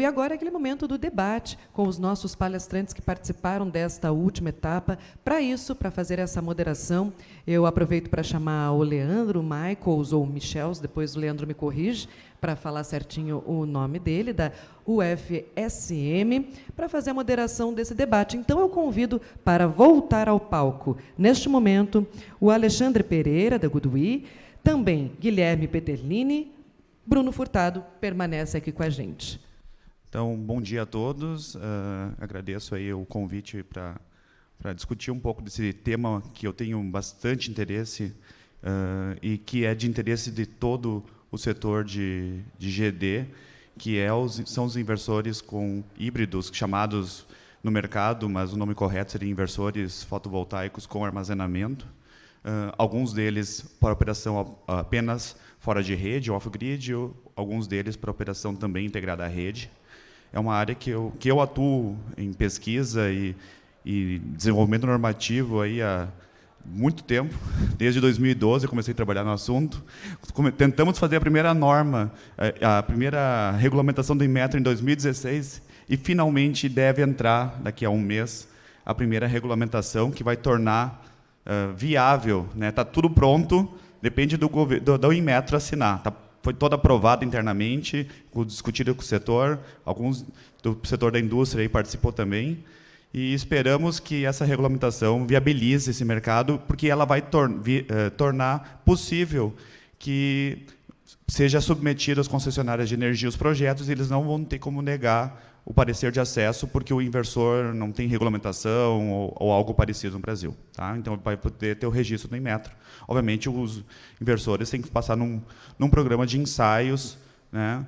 E agora é aquele momento do debate com os nossos palestrantes que participaram desta última etapa. Para isso, para fazer essa moderação, eu aproveito para chamar o Leandro Michaels, ou Michels, depois o Leandro me corrige, para falar certinho o nome dele, da UFSM, para fazer a moderação desse debate. Então, eu convido para voltar ao palco, neste momento, o Alexandre Pereira, da Goodwe, também Guilherme Peterlini, Bruno Furtado permanece aqui com a gente. Então, bom dia a todos. Agradeço aí o convite para discutir um pouco desse tema que eu tenho bastante interesse e que é de interesse de todo o setor de GD, que são os inversores com híbridos, chamados no mercado, mas o nome correto seria inversores fotovoltaicos com armazenamento. Alguns deles para operação apenas fora de rede, off-grid, alguns deles para operação também integrada à rede. É uma área que eu atuo em pesquisa e desenvolvimento normativo aí há muito tempo. Desde 2012 eu comecei a trabalhar no assunto. Tentamos fazer a primeira norma, a primeira regulamentação do Inmetro em 2016 e finalmente deve entrar, daqui a um mês, a primeira regulamentação que vai tornar viável. Está tudo pronto, depende do Inmetro assinar. Foi toda aprovada internamente, discutida com o setor, alguns do setor da indústria aí participou também, e esperamos que essa regulamentação viabilize esse mercado, porque ela vai tornar possível que seja submetido às concessionárias de energia os projetos, e eles não vão ter como negar o parecer de acesso, porque o inversor não tem regulamentação ou algo parecido no Brasil. Tá? Então, vai poder ter o registro do Inmetro. Obviamente, os inversores têm que passar num programa de ensaios, né,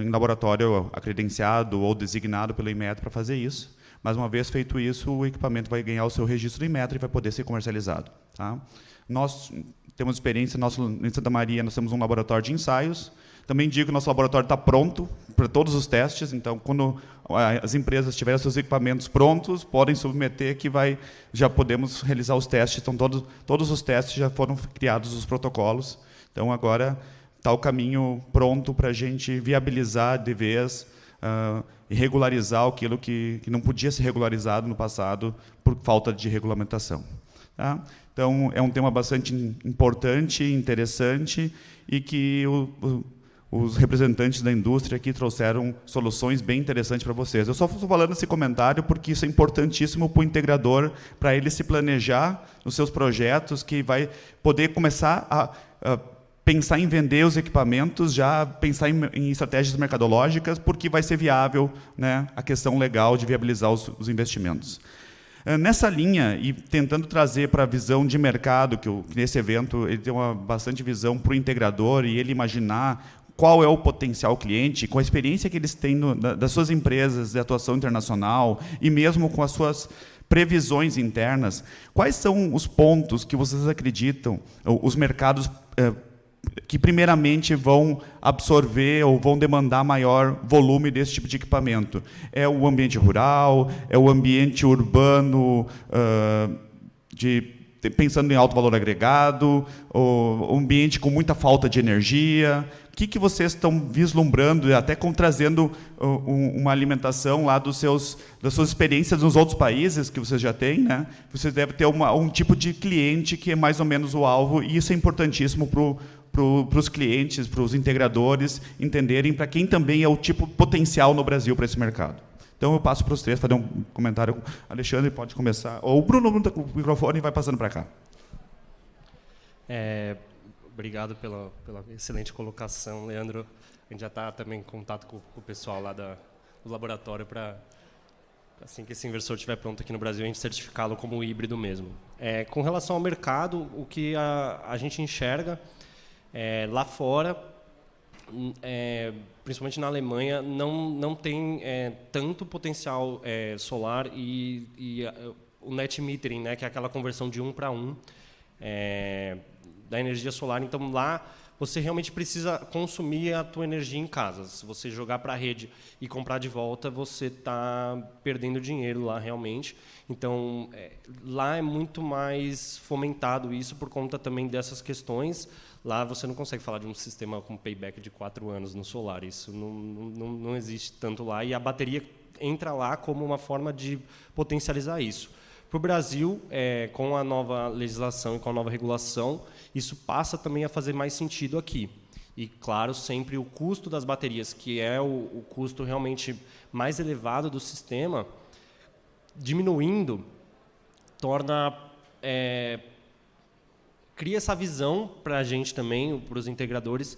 em laboratório credenciado ou designado pelo Inmetro para fazer isso. Mas, uma vez feito isso, o equipamento vai ganhar o seu registro do Inmetro e vai poder ser comercializado. Tá? Nós temos experiência, em Santa Maria, nós temos um laboratório de ensaios. Também digo que o nosso laboratório está pronto para todos os testes, então, quando as empresas tiverem seus equipamentos prontos, podem submeter que já podemos realizar os testes. Então, todos os testes já foram criados, os protocolos. Então, agora está o caminho pronto para a gente viabilizar de vez e regularizar aquilo que não podia ser regularizado no passado por falta de regulamentação. Tá? Então, é um tema bastante importante, interessante, e que os representantes da indústria aqui trouxeram soluções bem interessantes para vocês. Eu só estou falando esse comentário porque isso é importantíssimo para o integrador, para ele se planejar nos seus projetos, que vai poder começar a pensar em vender os equipamentos, já pensar em estratégias mercadológicas, porque vai ser viável, né, a questão legal de viabilizar os investimentos. Nessa linha, e tentando trazer para a visão de mercado, que nesse evento ele tem bastante visão para o integrador e ele imaginar qual é o potencial cliente, com a experiência que eles têm das suas empresas de atuação internacional e mesmo com as suas previsões internas, quais são os pontos que vocês acreditam, os mercados que primeiramente vão absorver ou vão demandar maior volume desse tipo de equipamento? É o ambiente rural, é o ambiente urbano, pensando em alto valor agregado, o ambiente com muita falta de energia? O que vocês estão vislumbrando, até trazendo uma alimentação lá das suas experiências nos outros países que vocês já têm, né? Vocês devem ter um tipo de cliente que é mais ou menos o alvo, e isso é importantíssimo para os clientes, para os integradores entenderem para quem também é o tipo potencial no Brasil para esse mercado. Então, eu passo para os três, fazer um comentário. Alexandre, pode começar. Ou o Bruno com o microfone e vai passando para cá. Obrigado pela excelente colocação, Leandro. A gente já está também em contato com o pessoal lá do laboratório para, assim que esse inversor estiver pronto aqui no Brasil, a gente certificá-lo como híbrido mesmo. Com relação ao mercado, o que a gente enxerga lá fora, principalmente na Alemanha, não tem tanto potencial solar e o net metering, né, que é aquela conversão de 1 para 1 da energia solar. Então, lá você realmente precisa consumir a tua energia em casa. Se você jogar para a rede e comprar de volta, você está perdendo dinheiro lá realmente. Então, lá é muito mais fomentado isso por conta também dessas questões. Lá você não consegue falar de um sistema com payback de 4 anos no solar. Isso não existe tanto lá. E a bateria entra lá como uma forma de potencializar isso. Para o Brasil, com a nova legislação e com a nova regulação, isso passa também a fazer mais sentido aqui. E, claro, sempre o custo das baterias, que é o custo realmente mais elevado do sistema, diminuindo, cria essa visão para a gente também, para os integradores,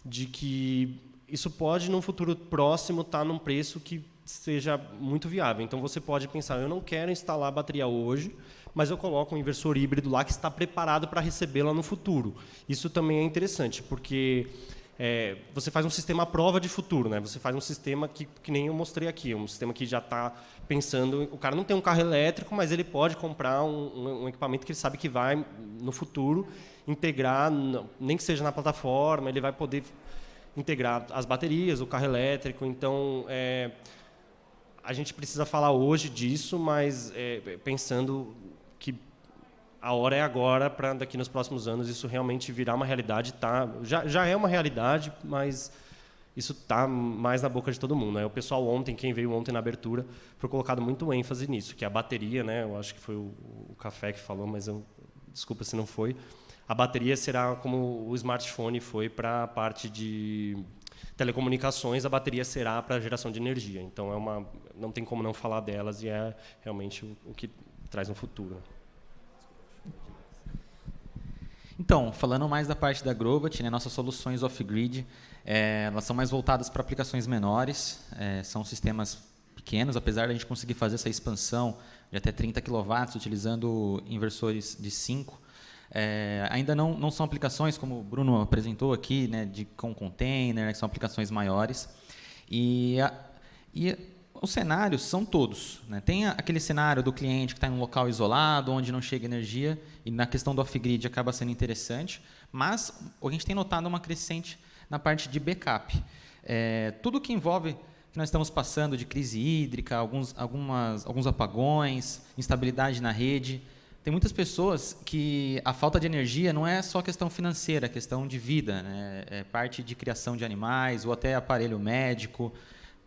de que isso pode, num futuro próximo, estar num preço que seja muito viável. Então, você pode pensar, eu não quero instalar a bateria hoje, mas eu coloco um inversor híbrido lá que está preparado para recebê-la no futuro. Isso também é interessante, porque você faz um sistema à prova de futuro, né? Você faz um sistema que nem eu mostrei aqui, um sistema que já está pensando... O cara não tem um carro elétrico, mas ele pode comprar um equipamento que ele sabe que vai, no futuro, integrar, nem que seja na plataforma, ele vai poder integrar as baterias, o carro elétrico. Então, a gente precisa falar hoje disso, mas pensando que a hora é agora para daqui nos próximos anos isso realmente virar uma realidade. Já é uma realidade, mas isso está mais na boca de todo mundo, né? O pessoal ontem, quem veio ontem na abertura, foi colocado muito ênfase nisso, que a bateria, né? Eu acho que foi o Café que falou, mas desculpa se não foi. A bateria será como o smartphone foi para a parte de telecomunicações, a bateria será para a geração de energia. Então, não tem como não falar delas e é realmente o que traz no futuro. Então, falando mais da parte da Grovat, né, nossas soluções off-grid, elas são mais voltadas para aplicações menores, são sistemas pequenos, apesar de a gente conseguir fazer essa expansão de até 30 kW, utilizando inversores de 5. Ainda não são aplicações, como o Bruno apresentou aqui, né, com container, né, que são aplicações maiores. E os cenários são todos, né? Tem aquele cenário do cliente que está em um local isolado, onde não chega energia, e na questão do off-grid acaba sendo interessante, mas a gente tem notado uma crescente na parte de backup. Tudo que envolve, que nós estamos passando de crise hídrica, alguns apagões, instabilidade na rede. Tem muitas pessoas que a falta de energia não é só questão financeira, é questão de vida, né? É parte de criação de animais ou até aparelho médico.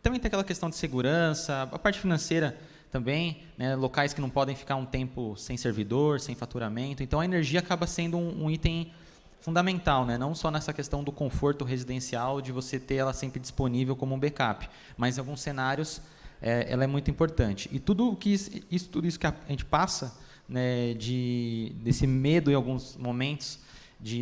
Também tem aquela questão de segurança, a parte financeira também, né? Locais que não podem ficar um tempo sem servidor, sem faturamento. Então, a energia acaba sendo um item fundamental, né? Não só nessa questão do conforto residencial, de você ter ela sempre disponível como um backup, mas em alguns cenários ela é muito importante. E tudo isso que a gente passa, né, desse medo em alguns momentos,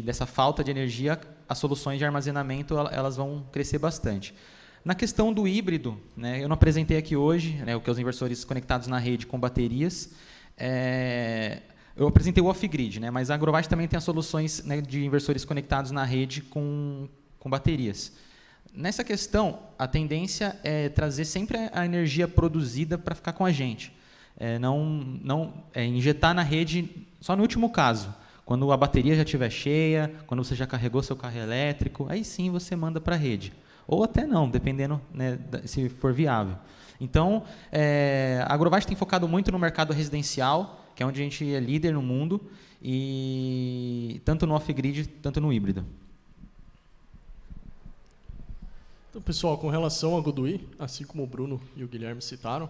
dessa falta de energia, as soluções de armazenamento elas vão crescer bastante. Na questão do híbrido, né, eu não apresentei aqui hoje, né, o que é os inversores conectados na rede com baterias. Eu apresentei o off-grid, né, mas a Grovat também tem as soluções, né, de inversores conectados na rede com baterias. Nessa questão, a tendência é trazer sempre a energia produzida para ficar com a gente. Não injetar na rede só no último caso, quando a bateria já estiver cheia, quando você já carregou seu carro elétrico, aí sim você manda para a rede. Ou até não, dependendo, né, se for viável. Então, a Grovat tem focado muito no mercado residencial, que é onde a gente é líder no mundo, e tanto no off-grid, tanto no híbrido. Então, pessoal, com relação ao Godoy, assim como o Bruno e o Guilherme citaram,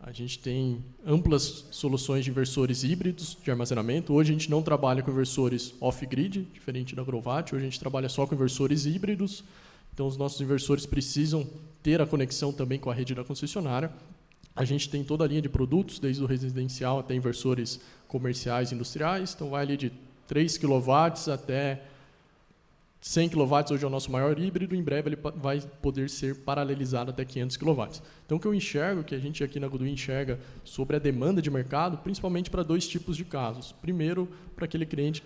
a gente tem amplas soluções de inversores híbridos de armazenamento. Hoje a gente não trabalha com inversores off-grid, diferente da Grovat. Hoje a gente trabalha só com inversores híbridos. Então, os nossos inversores precisam ter a conexão também com a rede da concessionária. A gente tem toda a linha de produtos, desde o residencial até inversores comerciais e industriais. Então, vai ali de 3 kW até 100 kW, hoje é o nosso maior híbrido. Em breve, ele vai poder ser paralelizado até 500 kW. Então, o que eu enxergo, que a gente aqui na Godoy enxerga sobre a demanda de mercado, principalmente para 2 tipos de casos. Primeiro, para aquele cliente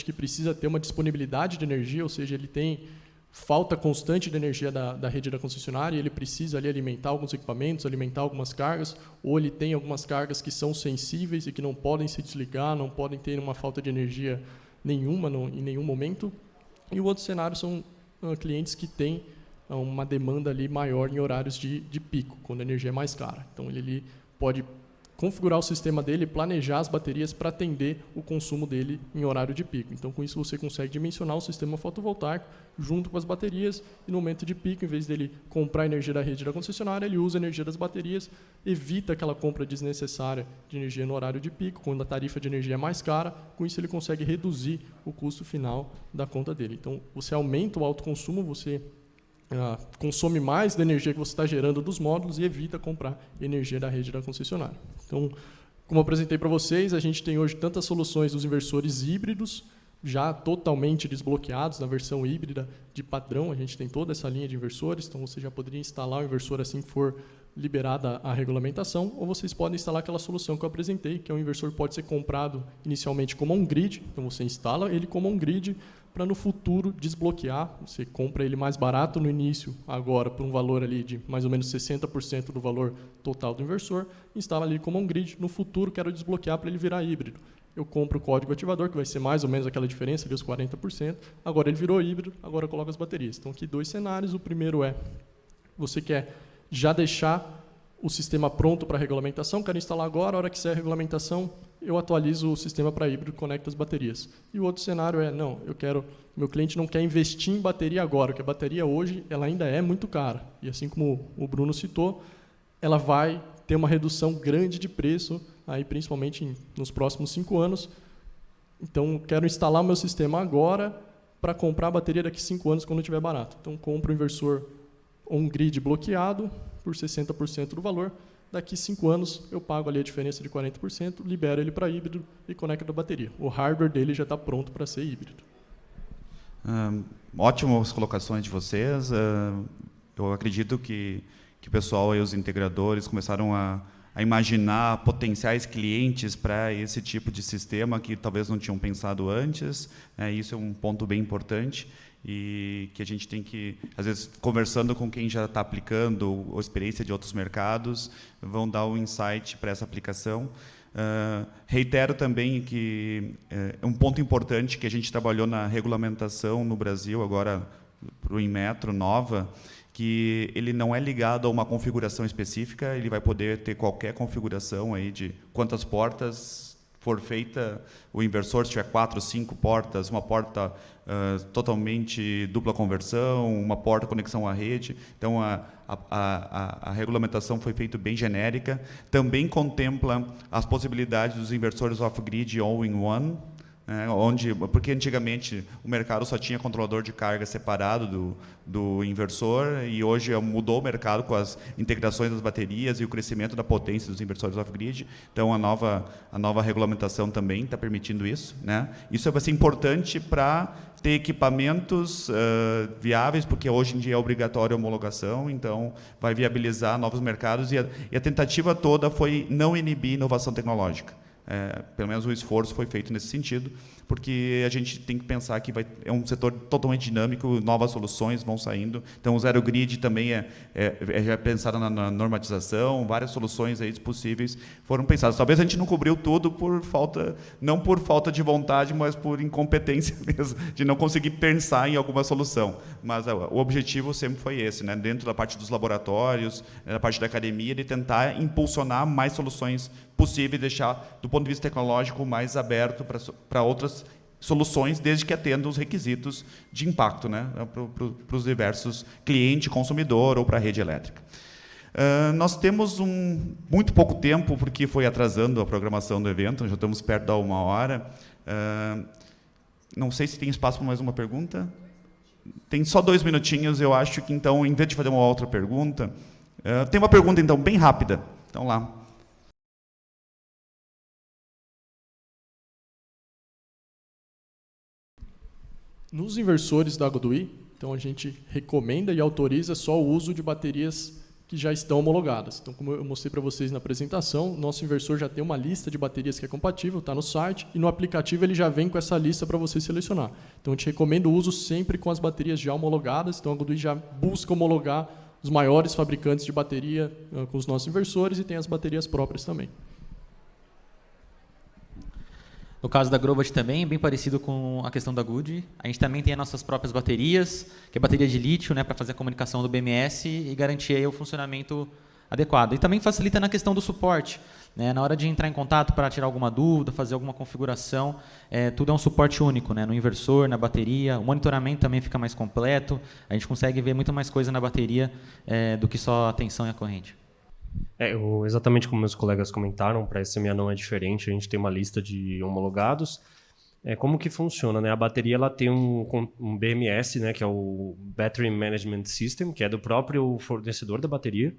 que precisa ter uma disponibilidade de energia, ou seja, ele tem falta constante de energia da rede da concessionária, e ele precisa ali alimentar alguns equipamentos, alimentar algumas cargas, ou ele tem algumas cargas que são sensíveis e que não podem se desligar, não podem ter uma falta de energia nenhuma em nenhum momento. E o outro cenário são clientes que têm uma demanda ali maior em horários de pico, quando a energia é mais cara. Então, ele pode configurar o sistema dele, planejar as baterias para atender o consumo dele em horário de pico. Então, com isso, você consegue dimensionar o sistema fotovoltaico junto com as baterias e no momento de pico, em vez dele comprar energia da rede da concessionária, ele usa a energia das baterias, evita aquela compra desnecessária de energia no horário de pico, quando a tarifa de energia é mais cara. Com isso, ele consegue reduzir o custo final da conta dele. Então, você aumenta o autoconsumo, você consome mais da energia que você está gerando dos módulos e evita comprar energia da rede da concessionária. Então, como eu apresentei para vocês, a gente tem hoje tantas soluções dos inversores híbridos, já totalmente desbloqueados na versão híbrida de padrão. A gente tem toda essa linha de inversores, então você já poderia instalar o inversor assim que for liberada a regulamentação, ou vocês podem instalar aquela solução que eu apresentei, que é um inversor que pode ser comprado inicialmente como on-grid, então você instala ele como on-grid, para no futuro desbloquear. Você compra ele mais barato no início, agora por um valor ali de mais ou menos 60% do valor total do inversor, instala ele como on-grid, no futuro quero desbloquear para ele virar híbrido. Eu compro o código ativador, que vai ser mais ou menos aquela diferença, ali, os 40%, agora ele virou híbrido, agora eu coloco as baterias. Então, aqui 2 cenários. O primeiro é, você quer já deixar o sistema pronto para a regulamentação, quero instalar agora, a hora que sair a regulamentação, eu atualizo o sistema para híbrido, conecto as baterias. E o outro cenário é, não, meu cliente não quer investir em bateria agora, porque a bateria hoje ela ainda é muito cara. E assim como o Bruno citou, ela vai ter uma redução grande de preço, aí principalmente nos próximos 5 anos. Então, quero instalar o meu sistema agora para comprar a bateria daqui a 5 anos, quando estiver barato. Então, compro o inversor on-grid bloqueado por 60% do valor. Daqui a 5 anos, eu pago ali a diferença de 40%, libero ele para híbrido e conecto a bateria. O hardware dele já está pronto para ser híbrido. Ótimas colocações de vocês. Eu acredito que o pessoal e os integradores começaram a imaginar potenciais clientes para esse tipo de sistema que talvez não tinham pensado antes. Isso é um ponto bem importante e que a gente tem que, às vezes, conversando com quem já está aplicando a experiência de outros mercados, vão dar um insight para essa aplicação. Reitero também que é um ponto importante que a gente trabalhou na regulamentação no Brasil, agora para o Inmetro nova, que ele não é ligado a uma configuração específica, ele vai poder ter qualquer configuração aí de quantas portas for feita, o inversor, se tiver 4, 5 portas, uma porta totalmente dupla conversão, uma porta conexão à rede. Então, a regulamentação foi feita bem genérica. Também contempla as possibilidades dos inversores off-grid all-in-one, porque antigamente o mercado só tinha controlador de carga separado do inversor e hoje mudou o mercado com as integrações das baterias e o crescimento da potência dos inversores off-grid. Então, a nova regulamentação também está permitindo isso. Isso vai ser importante para ter equipamentos viáveis, porque hoje em dia é obrigatório a homologação, então vai viabilizar novos mercados e a tentativa toda foi não inibir inovação tecnológica. Pelo menos o esforço foi feito nesse sentido, porque a gente tem que pensar que é um setor totalmente dinâmico, novas soluções vão saindo. Então, o Zero Grid também já pensado na normatização, várias soluções aí possíveis foram pensadas. Talvez a gente não cobriu tudo não por falta de vontade, mas por incompetência mesmo, de não conseguir pensar em alguma solução. Mas o objetivo sempre foi esse, dentro da parte dos laboratórios, da parte da academia, de tentar impulsionar mais soluções possíveis, deixar, do ponto de vista tecnológico, mais aberto para outras soluções, desde que atenda os requisitos de impacto, para os diversos cliente, consumidor ou para a rede elétrica. Nós temos muito pouco tempo, porque foi atrasando a programação do evento, já estamos perto da 1 hora. Não sei se tem espaço para mais uma pergunta. Tem só 2 minutinhos, eu acho que, então, em vez de fazer uma outra pergunta, tem uma pergunta, então, bem rápida. Então, lá. Nos inversores da Godoy, então a gente recomenda e autoriza só o uso de baterias que já estão homologadas. Então, como eu mostrei para vocês na apresentação, nosso inversor já tem uma lista de baterias que é compatível, está no site, e no aplicativo ele já vem com essa lista para você selecionar. Então, a gente recomenda o uso sempre com as baterias já homologadas. Então, a Godoy já busca homologar os maiores fabricantes de bateria com os nossos inversores e tem as baterias próprias também. No caso da Grovat também, bem parecido com a questão da Good. A gente também tem as nossas próprias baterias, que é bateria de lítio, né, para fazer a comunicação do BMS e garantir aí o funcionamento adequado. E também facilita na questão do suporte, né, na hora de entrar em contato para tirar alguma dúvida, fazer alguma configuração, tudo é um suporte único, né, no inversor, na bateria. O monitoramento também fica mais completo. A gente consegue ver muito mais coisa na bateria do que só a tensão e a corrente. Exatamente como meus colegas comentaram, para a SMA não é diferente, a gente tem uma lista de homologados. Como que funciona, né? A bateria ela tem um BMS, né, que é o Battery Management System, que é do próprio fornecedor da bateria,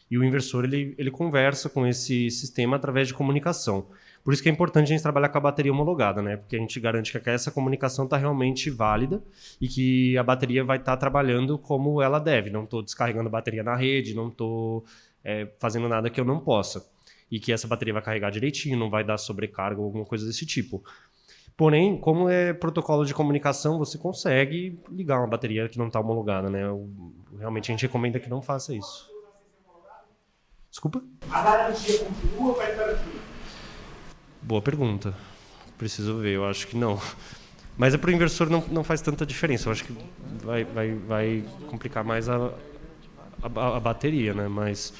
e o inversor ele conversa com esse sistema através de comunicação. Por isso que é importante a gente trabalhar com a bateria homologada, né? Porque a gente garante que essa comunicação está realmente válida e que a bateria vai estar trabalhando como ela deve. Não estou descarregando a bateria na rede, não estou fazendo nada que eu não possa. E que essa bateria vai carregar direitinho, não vai dar sobrecarga ou alguma coisa desse tipo. Porém, como é protocolo de comunicação, você consegue ligar uma bateria que não está homologada, né? Realmente a gente recomenda que não faça isso. Desculpa? A garantia continua ou vai garantir? Boa pergunta. Preciso ver, eu acho que não. Mas para o inversor não faz tanta diferença. Eu acho que vai complicar mais a bateria, né? Mas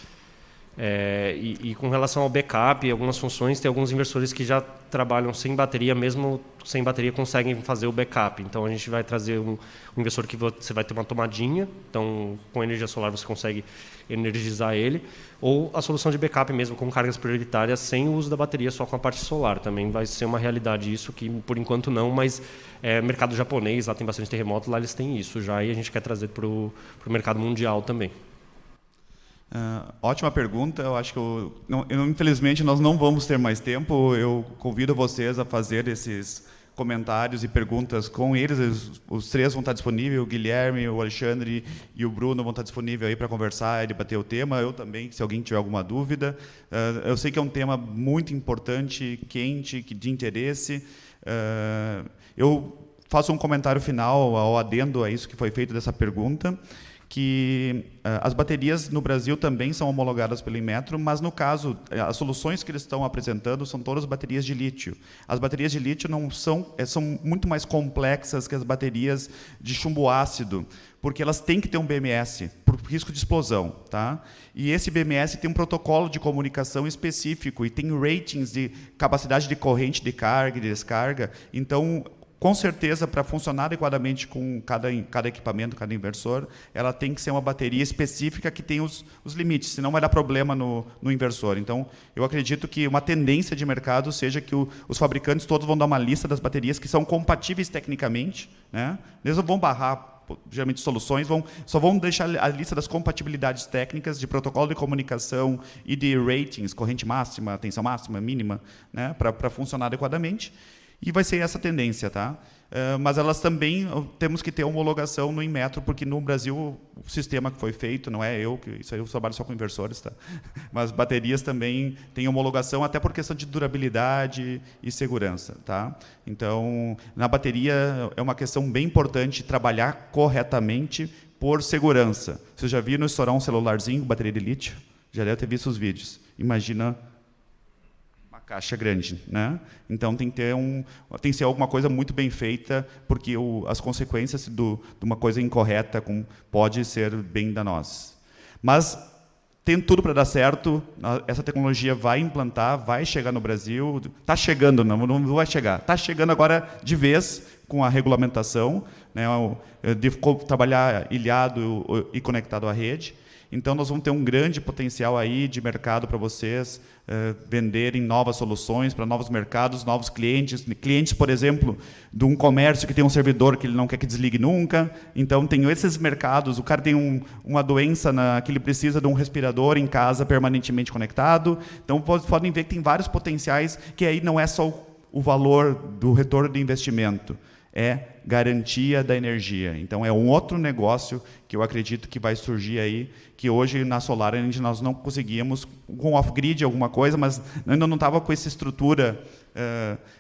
e com relação ao backup e algumas funções, tem alguns inversores que já trabalham sem bateria, mesmo sem bateria conseguem fazer o backup. Então a gente vai trazer um inversor que você vai ter uma tomadinha, então com energia solar você consegue energizar ele, ou a solução de backup mesmo com cargas prioritárias sem o uso da bateria, só com a parte solar. Também vai ser uma realidade isso, que por enquanto não, mas mercado japonês, lá tem bastante terremoto, lá eles têm isso já, e a gente quer trazer para o mercado mundial também. Ótima pergunta. Eu acho que infelizmente nós não vamos ter mais tempo. Eu convido vocês a fazer esses comentários e perguntas com eles. Os três vão estar disponíveis, o Guilherme, o Alexandre e o Bruno vão estar disponíveis aí para conversar e debater o tema. Eu também, se alguém tiver alguma dúvida. Eu sei que é um tema muito importante, quente, de interesse. Eu faço um comentário final ao adendo a isso que foi feito dessa pergunta, que as baterias no Brasil também são homologadas pelo Inmetro, mas no caso, as soluções que eles estão apresentando são todas baterias de lítio. As baterias de lítio não são muito mais complexas que as baterias de chumbo ácido, porque elas têm que ter um BMS, por risco de explosão. Tá? E esse BMS tem um protocolo de comunicação específico e tem ratings de capacidade de corrente de carga e de descarga. Então, com certeza, para funcionar adequadamente com cada equipamento, cada inversor, ela tem que ser uma bateria específica que tem os limites, senão vai dar problema no inversor. Então, eu acredito que uma tendência de mercado seja que os fabricantes todos vão dar uma lista das baterias que são compatíveis tecnicamente, né? Eles não vão barrar, geralmente, soluções, só vão deixar a lista das compatibilidades técnicas de protocolo de comunicação e de ratings, corrente máxima, tensão máxima, mínima, né? Para funcionar adequadamente. E vai ser essa tendência, tá? Mas elas também temos que ter homologação no Inmetro, porque no Brasil o sistema que foi feito, não é eu, que isso aí eu trabalho só com inversores, tá? Mas baterias também têm homologação, até por questão de durabilidade e segurança, tá? Então, na bateria é uma questão bem importante trabalhar corretamente por segurança. Você já viu estourar um celularzinho com bateria de lítio? Já deve ter visto os vídeos. Imagina caixa grande, né? Então tem que ser alguma coisa muito bem feita, porque as consequências de uma coisa incorreta pode ser bem danosas. Mas tem tudo para dar certo. Essa tecnologia vai implantar, vai chegar no Brasil. Está chegando, não vai chegar. Está chegando agora de vez com a regulamentação, né? De trabalhar ilhado e conectado à rede. Então, nós vamos ter um grande potencial aí de mercado para vocês venderem novas soluções para novos mercados, novos clientes. Clientes, por exemplo, de um comércio que tem um servidor que ele não quer que desligue nunca. Então, tem esses mercados. O cara tem uma doença que ele precisa de um respirador em casa permanentemente conectado. Então, podem ver que tem vários potenciais, que aí não é só o valor do retorno de investimento, é garantia da energia. Então, é um outro negócio que eu acredito que vai surgir aí, que hoje na Solar nós não conseguíamos, com off-grid alguma coisa, mas ainda não estava com essa estrutura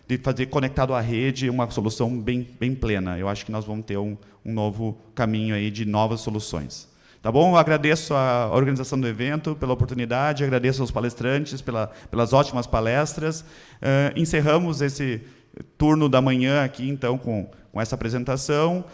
de fazer conectado à rede uma solução bem plena. Eu acho que nós vamos ter um novo caminho aí de novas soluções. Tá bom? Eu agradeço a organização do evento pela oportunidade, agradeço aos palestrantes pelas ótimas palestras. Encerramos turno da manhã aqui, então, com essa apresentação.